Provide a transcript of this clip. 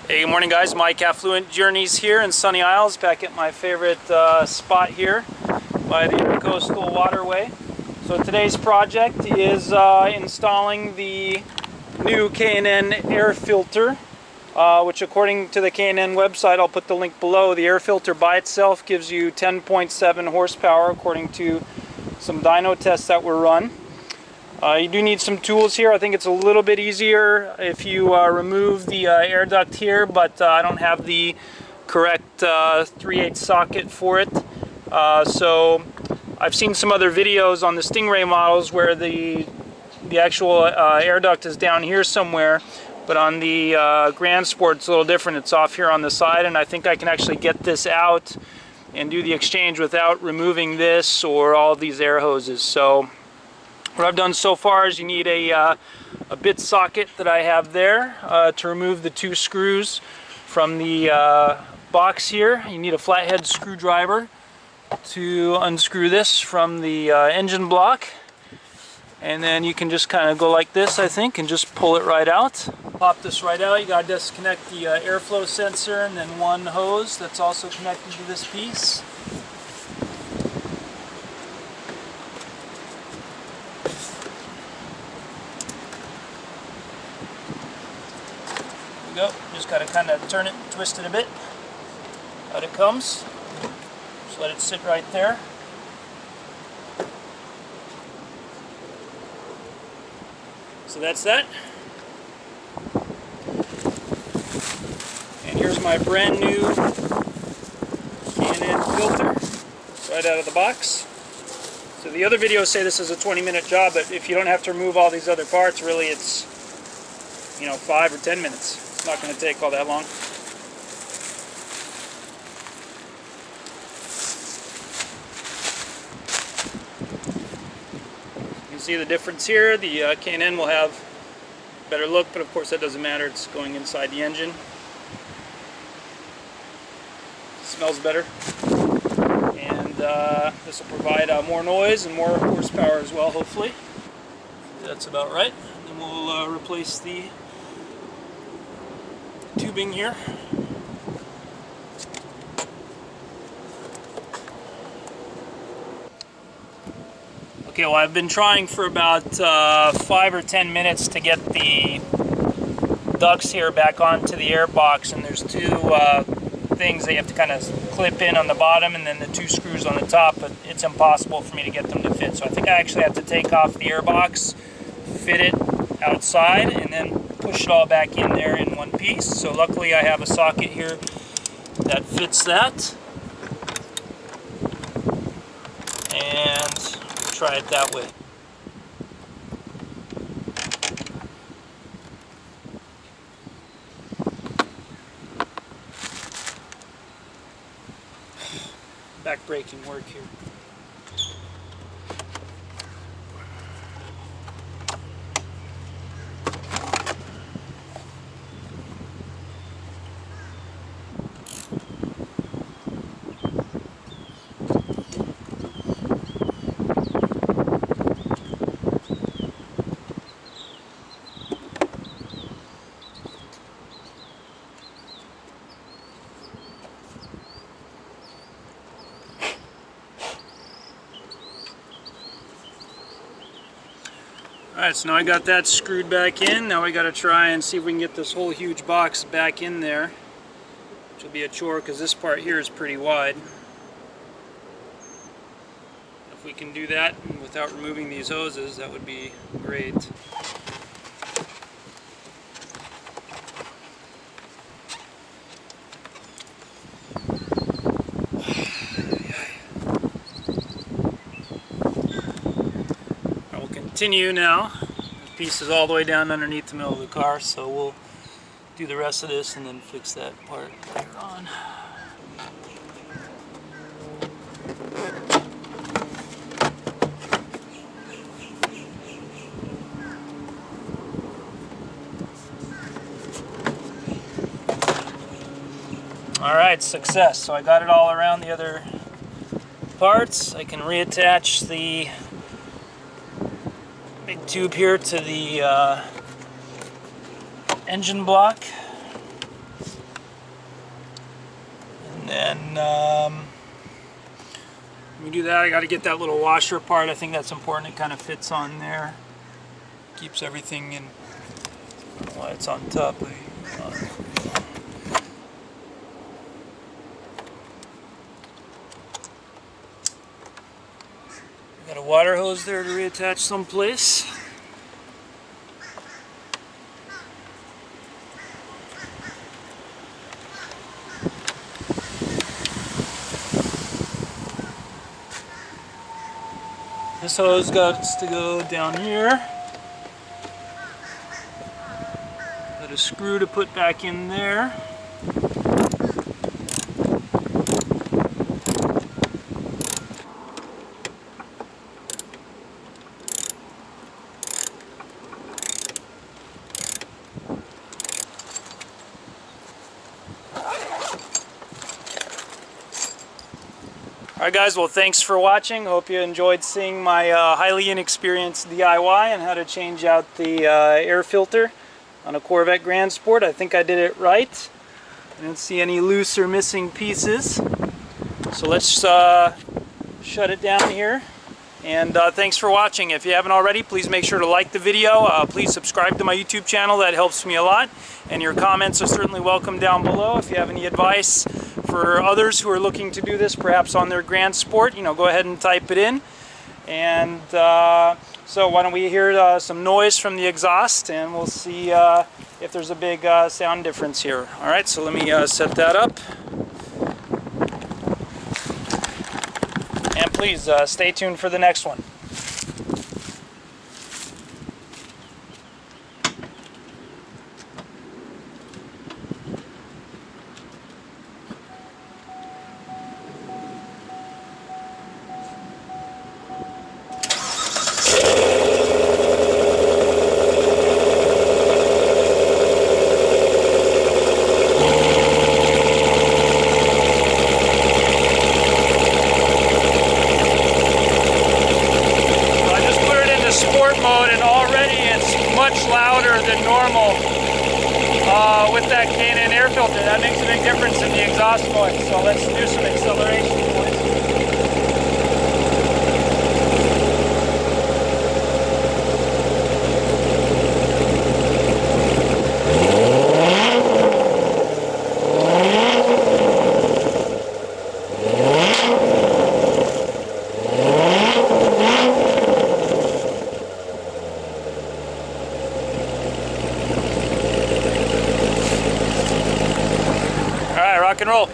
Hey, good morning guys. Mike Affluent Journeys here in Sunny Isles, back at my favorite spot here by the Intercoastal Waterway. So today's project is installing the new K&N air filter, which according to the K&N website, I'll put the link below, the air filter by itself gives you 10.7 horsepower according to some dyno tests that were run. You do need some tools here. I think it's a little bit easier if you remove the air duct here, but I don't have the correct 3/8 socket for it. So I've seen some other videos on the Stingray models where the actual air duct is down here somewhere, but on the Grand Sport it's a little different. It's off here on the side, and I think I can actually get this out and do the exchange without removing this or all of these air hoses. So what I've done so far is you need a bit socket that I have there to remove the two screws from the box here. You need a flathead screwdriver to unscrew this from the engine block, and then you can just kind of go like this, I think, and just pull it right out. Pop this right out. You got to disconnect the airflow sensor and then one hose that's also connected to this piece. Go. Just got to kind of turn it, twist it a bit. Out it comes. Just let it sit right there. So that's that. And here's my brand new K&N filter right out of the box. So the other videos say this is a 20-minute job, but if you don't have to remove all these other parts, really it's 5 or 10 minutes. It's not going to take all that long. You can see the difference here. The K&N will have a better look, but of course that doesn't matter. It's going inside the engine. It smells better. And this will provide more noise and more horsepower as well, hopefully. That's about right. And then we'll replace the tubing here. Okay, well, I've been trying for about 5 or 10 minutes to get the ducts here back onto the air box, and there's two things that you have to kind of clip in on the bottom and then the two screws on the top, but it's impossible for me to get them to fit. So I think I actually have to take off the air box, fit it outside, and then push it all back in there in one piece. So luckily I have a socket here that fits that, and we'll try it that way. Back-breaking work here. Alright, so now I got that screwed back in. Now we got to try and see if we can get this whole huge box back in there, which will be a chore because this part here is pretty wide. If we can do that without removing these hoses, that would be great. Continue now. The piece is all the way down underneath the middle of the car, so we'll do the rest of this and then fix that part later on. Alright, success. So I got it all around the other parts. I can reattach the big tube here to the engine block. And then when we do that, I got to get that little washer apart. I think that's important. It kind of fits on there. Keeps everything in. I don't know why it's on top. Got a water hose there to reattach someplace. This hose got to go down here. Got a screw to put back in there. Alright guys, well thanks for watching. Hope you enjoyed seeing my highly inexperienced DIY and how to change out the air filter on a Corvette Grand Sport. I think I did it right. I didn't see any loose or missing pieces. So let's shut it down here. And thanks for watching. If you haven't already, please make sure to like the video. Please subscribe to my YouTube channel. That helps me a lot. And your comments are certainly welcome down below. If you have any advice for others who are looking to do this, perhaps on their Grand Sport, go ahead and type it in. And so why don't we hear some noise from the exhaust, and we'll see if there's a big sound difference here. All right, so let me set that up. And please stay tuned for the next one. Mode, and already it's much louder than normal with that K&N air filter. That makes a big difference in the exhaust noise. So let's do some acceleration, boys. Rock and roll.